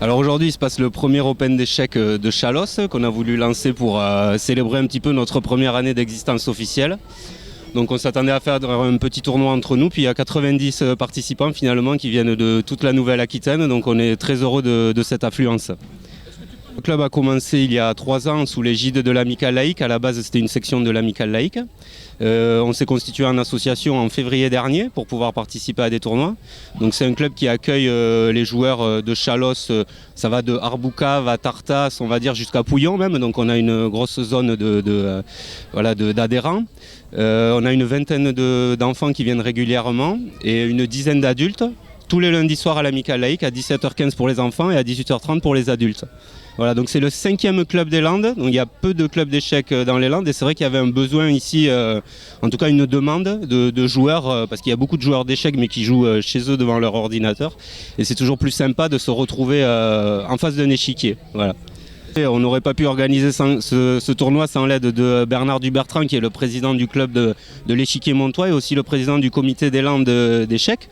Alors aujourd'hui, il se passe le premier Open d'échecs de Chalosse qu'on a voulu lancer pour célébrer un petit peu notre première année d'existence officielle. Donc on s'attendait à faire un petit tournoi entre nous, puis il y a 90 participants finalement qui viennent de toute la Nouvelle-Aquitaine, donc on est très heureux de cette affluence. Le club a commencé il y a 3 ans sous l'égide de l'Amicale laïque. À la base, c'était une section de l'Amicale laïque. On s'est constitué en association en février dernier pour pouvoir participer à des tournois. Donc c'est un club qui accueille les joueurs de Chalosse. Ça va de Arboucave à Tartas, on va dire jusqu'à Pouillon même. Donc on a une grosse zone d'adhérents. On a une vingtaine d'enfants qui viennent régulièrement et une dizaine d'adultes. Tous les lundis soirs à l'Amicale laïque à 17h15 pour les enfants et à 18h30 pour les adultes. Voilà, donc c'est le 5e club des Landes, donc il y a peu de clubs d'échecs dans les Landes et c'est vrai qu'il y avait un besoin ici, en tout cas une demande de joueurs, parce qu'il y a beaucoup de joueurs d'échecs mais qui jouent chez eux devant leur ordinateur et c'est toujours plus sympa de se retrouver en face d'un échiquier. Voilà. On n'aurait pas pu organiser ce tournoi sans l'aide de Bernard Dubertrand, qui est le président du club de l'échiquier montois et aussi le président du comité des Landes d'échecs.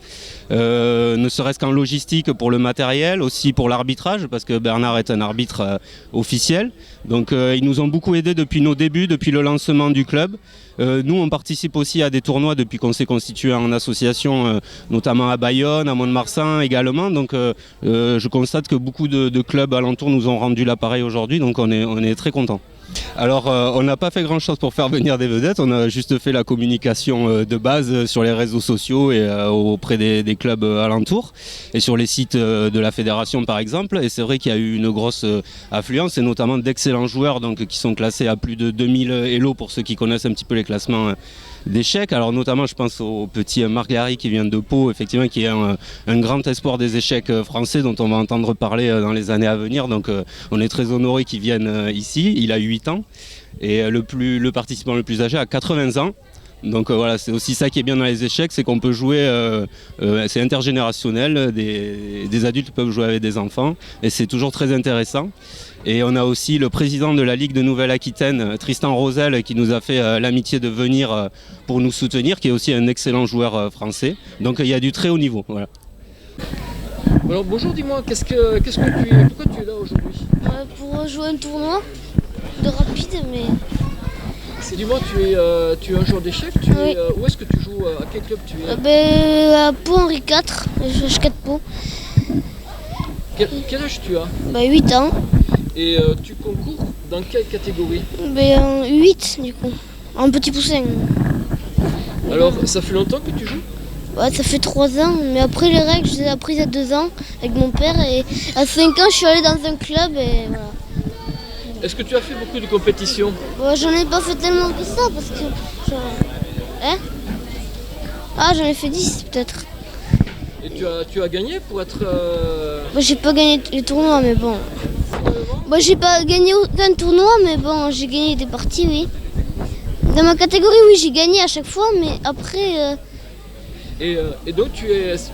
Ne serait-ce qu'en logistique pour le matériel, aussi pour l'arbitrage, parce que Bernard est un arbitre officiel. Donc ils nous ont beaucoup aidés depuis nos débuts, depuis le lancement du club. Nous, on participe aussi à des tournois depuis qu'on s'est constitué en association, notamment à Bayonne, à Mont-de-Marsan également. Donc je constate que beaucoup de clubs alentours nous ont rendu l'appareil aujourd'hui, donc on est très contents. Alors on n'a pas fait grand chose pour faire venir des vedettes, on a juste fait la communication de base sur les réseaux sociaux et auprès des clubs alentours et sur les sites de la fédération par exemple, et c'est vrai qu'il y a eu une grosse affluence et notamment d'excellents joueurs donc, qui sont classés à plus de 2000 Elo pour ceux qui connaissent un petit peu les classements d'échecs. Alors notamment je pense au petit Marc Gary qui vient de Pau, effectivement, qui est un grand espoir des échecs français dont on va entendre parler dans les années à venir, donc on est très honoré qu'il vienne ici. Il a 8 ans et le participant le plus âgé a 80 ans. Donc voilà, c'est aussi ça qui est bien dans les échecs, c'est qu'on peut jouer, c'est intergénérationnel, des adultes peuvent jouer avec des enfants et c'est toujours très intéressant. Et on a aussi le président de la Ligue de Nouvelle-Aquitaine, Tristan Rosel, qui nous a fait l'amitié de venir pour nous soutenir, qui est aussi un excellent joueur français. Donc il y a du très haut niveau. Voilà. Alors bonjour, dis-moi, pourquoi tu es là aujourd'hui? Pour jouer un tournoi de rapide, mais... Dis-moi, tu es un joueur d'échecs, Oui. Où est-ce que tu joues? À quel club tu es? À Pau Henri IV, je suis 4 Pau. Quel âge tu as? 8 ans. Et tu concours dans quelle catégorie? 8 du coup, en petit poussin. Alors, ça fait longtemps que tu joues? Ouais, ça fait 3 ans, mais après les règles, je les ai apprises à 2 ans avec mon père et à 5 ans, je suis allée dans un club et voilà. Est-ce que tu as fait beaucoup de compétitions? Ouais, j'en ai pas fait tellement que ça parce que... j'en ai fait 10 peut-être. Et tu as gagné pour être... J'ai pas gagné les tournois, mais bon. J'ai pas gagné aucun tournoi, mais bon, j'ai gagné des parties, oui. Dans ma catégorie, oui, j'ai gagné à chaque fois, mais après... Et donc,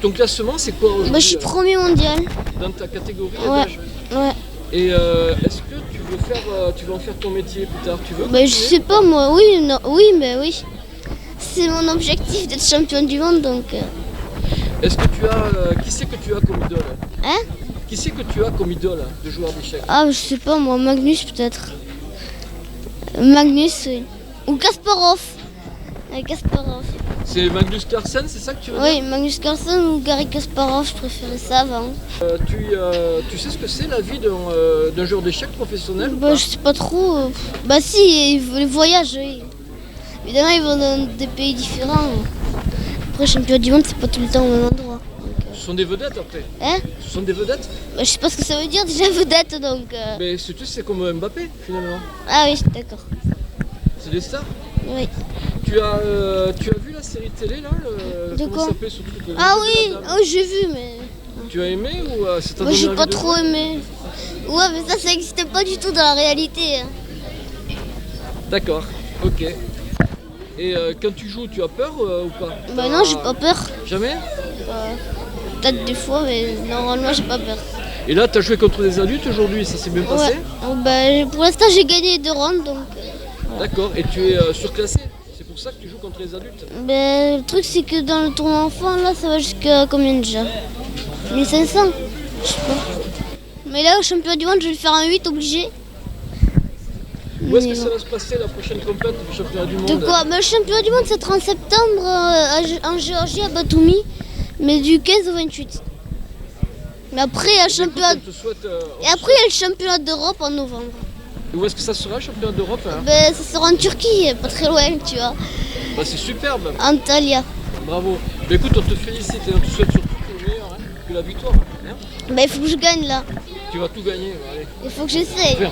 ton classement, c'est quoi aujourd'hui? Je suis premier mondial. Dans ta catégorie Ouais. Ouais. Et est-ce que tu veux en faire ton métier plus tard? Tu veux Je sais pas moi, oui, non, oui, mais oui. C'est mon objectif d'être championne du monde, donc... Est-ce que qui c'est que tu as comme idole? Hein? Qui c'est que tu as comme idole de joueur d'échecs? Je sais pas moi, Magnus peut-être. Magnus, oui. Ou Kasparov. Kasparov. C'est Magnus Carlsen, c'est ça que tu veux dire? Oui, Magnus Carlsen ou Garry Kasparov, je préférais ça avant. Tu sais ce que c'est la vie d'un joueur d'échecs professionnel ou pas? Je sais pas trop. Si, les voyages, oui. Évidemment, ils vont dans des pays différents. Après, champion du monde, c'est pas tout le temps au même endroit. Ce sont des vedettes après? Hein? Ce sont des vedettes? Je sais pas ce que ça veut dire déjà vedette, donc... Mais c'est comme Mbappé finalement. Ah oui, d'accord. C'est des stars? Oui. Tu as vu la série télé là? De comment quoi? ça s'appelle ce truc? Oui, j'ai vu, mais... Tu as aimé ou ça t'a Moi, donné j'ai envie pas de trop jouer? aimé. Ouais, mais ça n'existait pas du tout dans la réalité. D'accord, ok. Et quand tu joues, tu as peur ou pas? Non, j'ai pas peur. Jamais? Peut-être des fois, mais normalement, j'ai pas peur. Et là, tu as joué contre des adultes aujourd'hui, ça s'est bien passé? Ouais. Pour l'instant, j'ai gagné 2 rounds, donc... D'accord, et tu es surclassé? C'est pour ça que tu joues contre les adultes? Le truc, c'est que dans le tournoi enfant, là, ça va jusqu'à combien déjà? 1500? Je sais pas. Mais là, au championnat du monde, je vais faire un 8 obligé. Où est-ce que Mais ça bon. va se passer la prochaine compète du championnat du monde? De quoi? Le championnat du monde, c'est 30 septembre en Géorgie, à Batumi. Mais du 15 au 28. Mais après, il y a le championnat... Écoute, on te souhaite, Et après, il y a le championnat d'Europe en novembre. où est-ce que ça sera, le championnat d'Europe hein? Ben, ça sera en Turquie, pas très loin, tu vois. Bah, c'est superbe, Antalya. bravo. Bah, écoute, on te félicite et on te souhaite surtout que le meilleur, hein, que la victoire. Hein. Ben, il faut que je gagne là. Tu vas tout gagner, allez. Il faut que j'essaye. Viens.